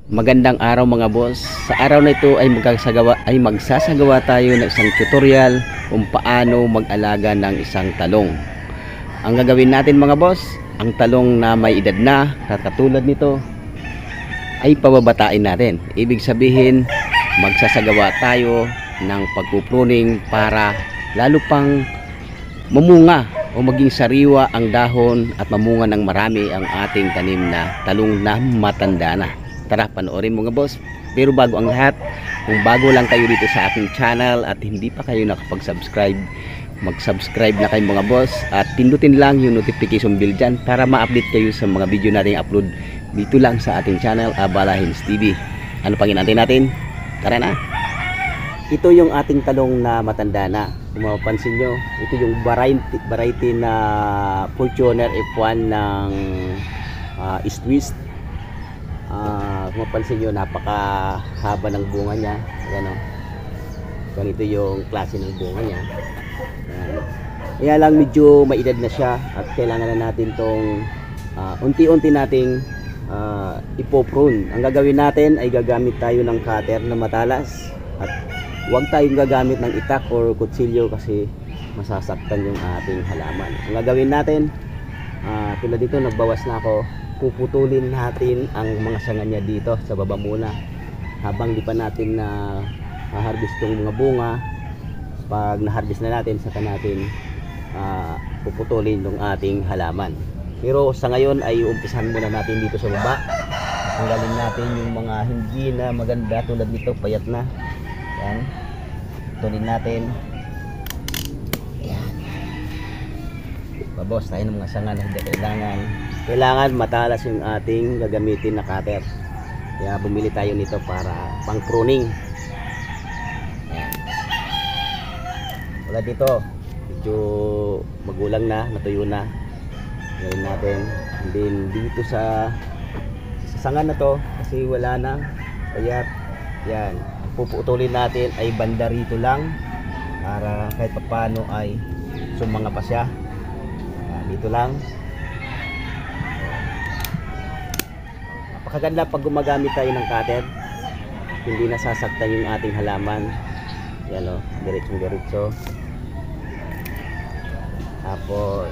Magandang araw mga boss. Sa araw na ito ay magsasagawa tayo ng isang tutorial kung paano mag-alaga ng isang talong. Ang gagawin natin mga boss, ang talong na may edad na katulad nito ay pababatain natin. Ibig sabihin, magsasagawa tayo ng pagpupruning para lalo pang mamunga o maging sariwa ang dahon at mamunga ng marami ang ating tanim na talong na matanda na. Tara, panoorin mga boss. Pero bago ang lahat, kung bago lang kayo dito sa ating channel at hindi pa kayo nakapag-subscribe, mag-subscribe na kayo mga boss at pindutin lang yung notification bell dyan para ma-update kayo sa mga video natin upload dito lang sa ating channel, Abala Hinds TV. Ano pang inantay natin? Tara na. Ito yung ating talong na matanda na. Kung mapapansin nyo, ito yung variety na Fortuner F1 ng East West. Kung mapansin nyo, napakahaba ng bunga niya. Ayan, ganito yung klase ng bunga niya. Kaya lang medyo maedad na siya at kailangan na natin tong unti-unti nating ipoprune. Ang gagawin natin ay gagamit tayo ng cutter na matalas at huwag tayong gagamit ng itak or kutsilyo kasi masasaktan yung ating halaman. Ang gagawin natin, tulad dito nagbawas na ako, puputulin natin ang mga sanga niya dito sa baba muna habang di pa natin na harvest yung mga bunga. Pag na-harvest na natin, saka natin puputulin yung ating halaman. Pero sa ngayon ay umpisahan muna natin dito sa baba. Tanggalin natin yung mga hindi na maganda tulad nito, payat na. Yan, putulin natin. Yan, babos tayo ng mga sanga na hindi kailangan matalas yung ating gagamitin na cutter. Kaya bumili tayo nito para pang pruning. Ayan. Wala dito, medyo magulang na, natuyo na. Gawin natin. And then dito sa sangan na to, kasi wala na kaya yan, puputulin natin ay banda rito lang para kahit paano ay sumanga pa siya. Ayan, dito lang. Napakaganda pag gumagamit tayo ng cutter, hindi nasasaktan yung ating halaman. Yan o, diretso. Tapos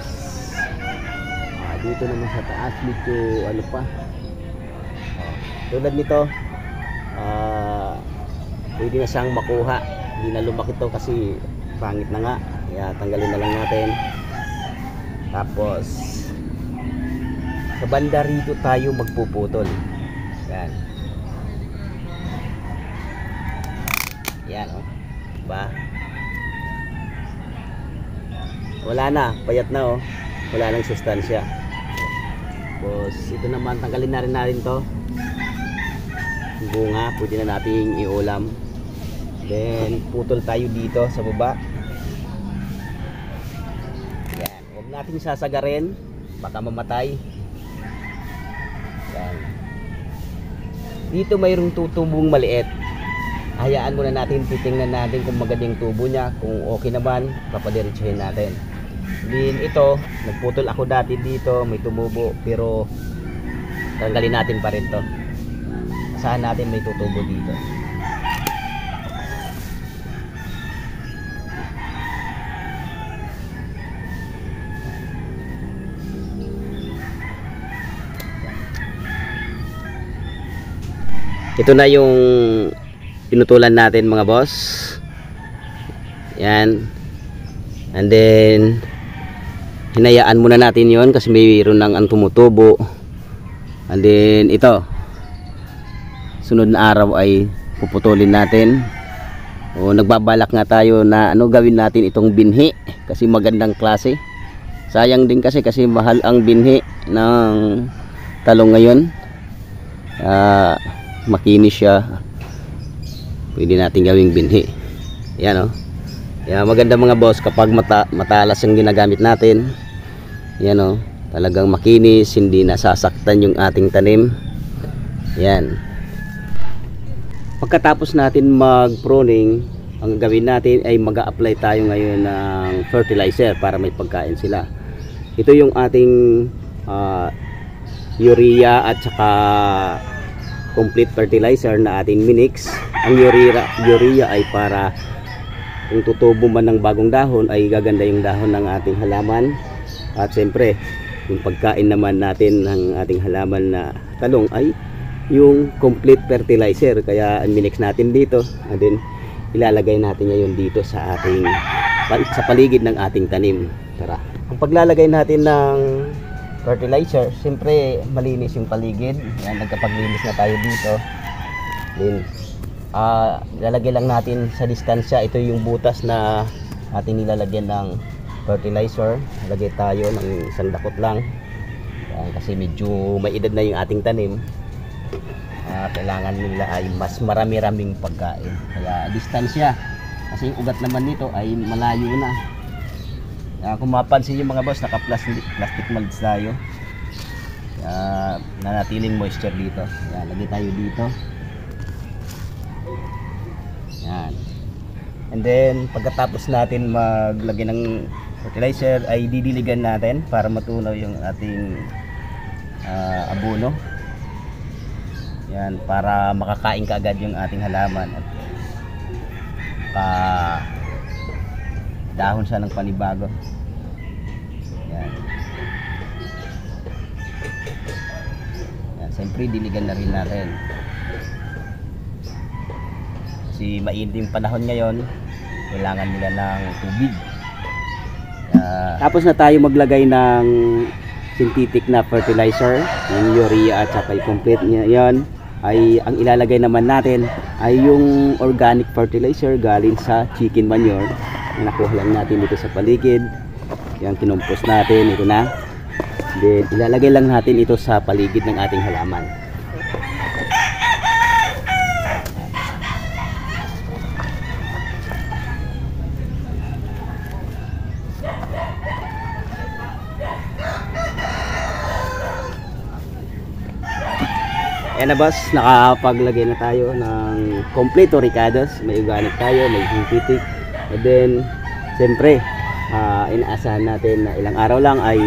dito naman sa taas medyo ano pa, tulad nito, pwede na siyang makuha. Hindi na lumaki to kasi pangit na nga, kaya tanggalin na lang natin. Tapos sa banda rito tayo magpuputol. Yan. Yan diba? Wala na, payat na wala nang sustansya. Tapos ito naman, tanggalin na rin natin to. Bunga, pwede na nating iulam. Then putol tayo dito sa baba. Yan, huwag nating sasagarin, baka mamatay. Yan. Dito mayroong tutubong maliit. Hayaan muna natin, titingnan natin kung maganda yung tubo niya. Kung okay naman, papadiretsuhin natin. Then ito, nagputol ako dati dito, may tumubo, pero tanggalin natin pa rin to. Asahan natin may tutubo dito. Ito na yung pinutulan natin mga boss. Yan. And then hinayaan muna natin yon kasi mayroon ng tumutubo. And then ito, sunod na araw ay puputulin natin. Nagbabalak nga tayo na gawin natin itong binhi kasi magandang klase. Sayang din kasi mahal ang binhi ng talong ngayon. Makinis siya, pwede natin gawing binhi. Yan Yan, maganda mga boss kapag matalas ang ginagamit natin. Yan talagang makinis, hindi nasasaktan yung ating tanim. Yan. Pagkatapos natin mag-pruning, ang gawin natin ay mag-a-apply tayo ngayon ng fertilizer para may pagkain sila. Ito yung ating urea at saka complete fertilizer na ating minix. Ang urea ay para kung tutubo man ng bagong dahon ay gaganda yung dahon ng ating halaman. At siyempre yung pagkain naman natin ng ating halaman na talong ay yung complete fertilizer. Kaya ang minix natin dito, and then ilalagay natin ngayon dito sa paligid ng ating tanim. Tara. Ang paglalagay natin ng fertilizer, siyempre malinis yung paligid. Yan, nagkapaglinis na tayo dito. Then lalagay lang natin sa distansya. Ito yung butas na ating nilalagyan ng fertilizer. Lagay tayo ng isang dakot lang. Yan, kasi medyo may edad na yung ating tanim. Kailangan nila ay mas marami-raming pagkain. Kaya distansya. Kasi yung ugat naman nito ay malayo na. Kung mapansin yung mga boss, naka-plastic molds tayo. Nanatiling moisture dito. Yan, lagay tayo dito. Yan. And then pagkatapos natin maglagay ng fertilizer ay didiligan natin para matunaw yung ating abono. Yan, para makakain kaagad yung ating halaman at dahon siya ng panibago. Yan. Yan, siyempre diligan na rin natin. Kasi mainit yung panahon ngayon, kailangan nila ng tubig. Tapos na tayo maglagay ng synthetic na fertilizer, yung urea at saka yung complete niya. Yan ay ang ilalagay naman natin ay yung organic fertilizer galing sa chicken manure. Nakuha lang natin dito sa paligid. Yan, kinumpos natin, ito na. Then ilalagay lang natin ito sa paligid ng ating halaman. Ayan na boss, nakapaglagay na tayo ng kompleto ricados. May organic tayo, may synthetic. And then siyempre inaasahan natin na ilang araw lang ay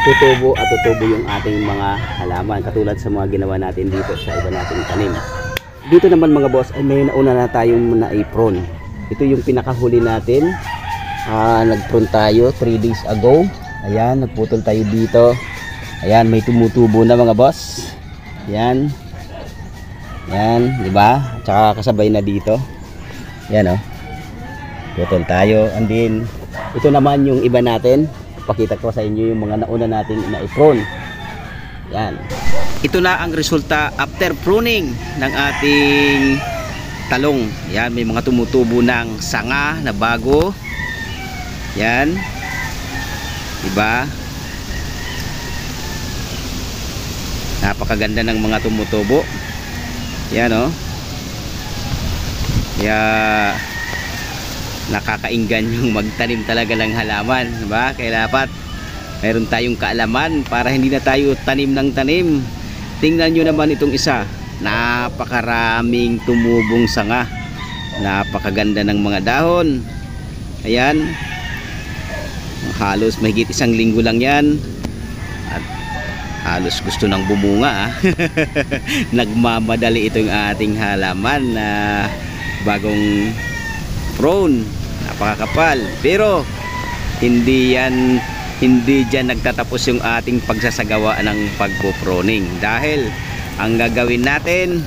tutubo yung ating mga halaman, katulad sa mga ginawa natin dito sa iba nating tanim. Dito naman mga boss ay may nauna na tayong na-prune. Ito yung pinakahuli natin. Nag-prune tayo 3 days ago. Ayan, nagputol tayo dito. Ayan, may tumutubo na mga boss. Yan. Yan, di ba? Tsaka kasabay na dito. Yan oh. Putol tayo. And then ito naman yung iba natin. Pakita ko sa inyo yung mga nauna nating na-prune. Yan. Ito na ang resulta after pruning ng ating talong. Yan, may mga tumutubo ng sanga na bago. Yan. Di ba? Napakaganda ng mga tumutubo. Yan oh. Kaya nakakainggan yung magtanim talaga ng halaman, diba? Kaya dapat mayroon tayong kaalaman para hindi na tayo tanim ng tanim. Tingnan nyo naman itong isa. Napakaraming tumubong sanga. Napakaganda ng mga dahon. Ayan. Halos mahigit 1 linggo lang yan. Halos gusto nang bumunga. Nagmamadali itong ating halaman na bagong prune, napakakapal. Pero hindi dyan nagtatapos yung ating pagsasagawa ng pagpo-pruning. Dahil ang gagawin natin,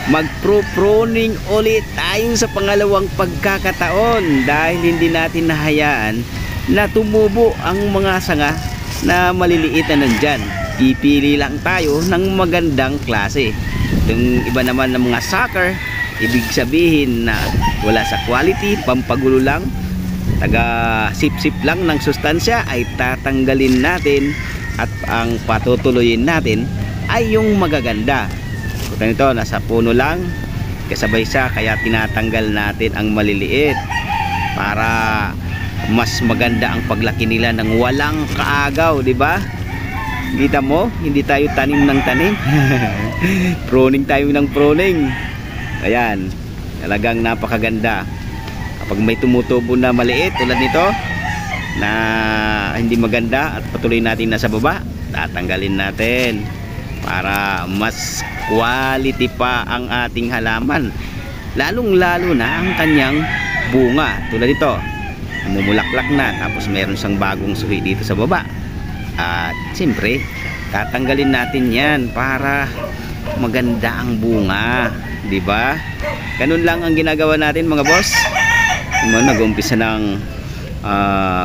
magpro-pruning ulit tayo sa pangalawang pagkakataon. Dahil hindi natin nahayaan na tumubo ang mga sanga na maliliit na nandyan. Ipili lang tayo ng magandang klase. Itong iba naman ng mga sucker, ibig sabihin na wala sa quality, pampagulo lang, taga sip-sip lang ng sustansya, ay tatanggalin natin at ang patutuloyin natin ay yung magaganda. Kung ito, nasa puno lang, kasabay siya, kaya tinatanggal natin ang maliliit para mas maganda ang paglaki nila ng walang kaagaw, di ba? Kita mo, hindi tayo tanim ng tanim. Pruning tayo ng pruning. Ayan, talagang napakaganda. Kapag may tumutubo na maliit tulad nito na hindi maganda at patuloy natin nasa baba, tatanggalin natin. para mas quality pa ang ating halaman, lalong lalo na ang kanyang bunga. Tulad nito, mumulaklak na, tapos meron siyang bagong suhi dito sa baba. At siyempre tatanggalin natin yan para maganda ang bunga, di ba? Ganun lang ang ginagawa natin mga boss. Nag-umpisa ng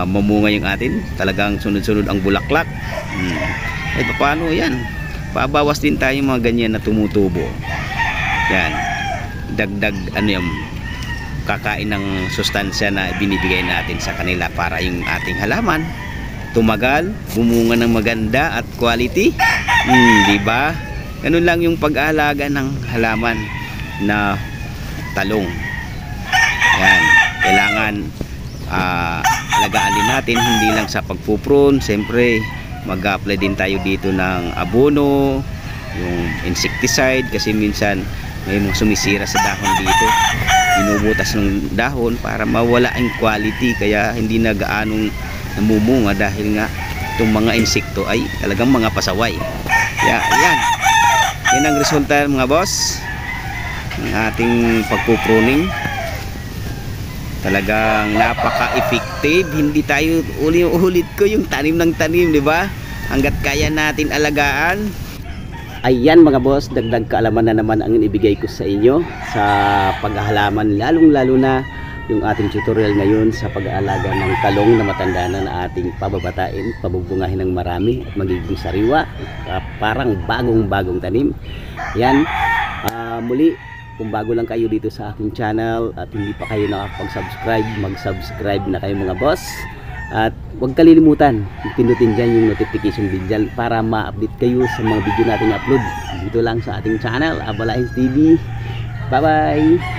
mamunga yung atin, talagang sunod-sunod ang bulaklak. Eh paano yan? Pabawas din tayo mga ganyan na tumutubo. Yan, dagdag kakain ng sustansya na binibigay natin sa kanila para yung ating halaman tumagal, bumunga ng maganda at quality. Di ba? Ganun lang yung pag-aalaga ng halaman na talong. Yan, kailangan alagaan din natin, hindi lang sa pagpuprune. Siyempre mag-apply din tayo dito ng abono, yung insecticide, kasi minsan may mga sumisira sa dahon dito, binubutas ng dahon para mawala ang quality, kaya hindi na gaanong namumunga dahil nga itong mga insekto ay talagang mga pasaway. Kaya yan ang resulta mga boss ng ating pagpupruning. Talagang napaka-effective. Hindi tayo ulit ko yung tanim ng tanim, di ba? Hangga't kaya natin alagaan. Ayan mga boss, dagdag kaalaman na naman ang ibigay ko sa inyo sa paghahalaman, lalong-lalo na yung ating tutorial ngayon sa pag-aalaga ng talong na matanda na ating pababatain, pabubungahin ng marami at magiging sariwa, parang bagong-bagong tanim. Yan, muli, kung bago lang kayo dito sa aking channel at hindi pa kayo nakapag-subscribe, mag-subscribe na kayo mga boss. At huwag kalilimutan, pinutin dyan yung notification bell para ma-update kayo sa mga video natin upload dito lang sa ating channel, Abalains TV. Bye bye!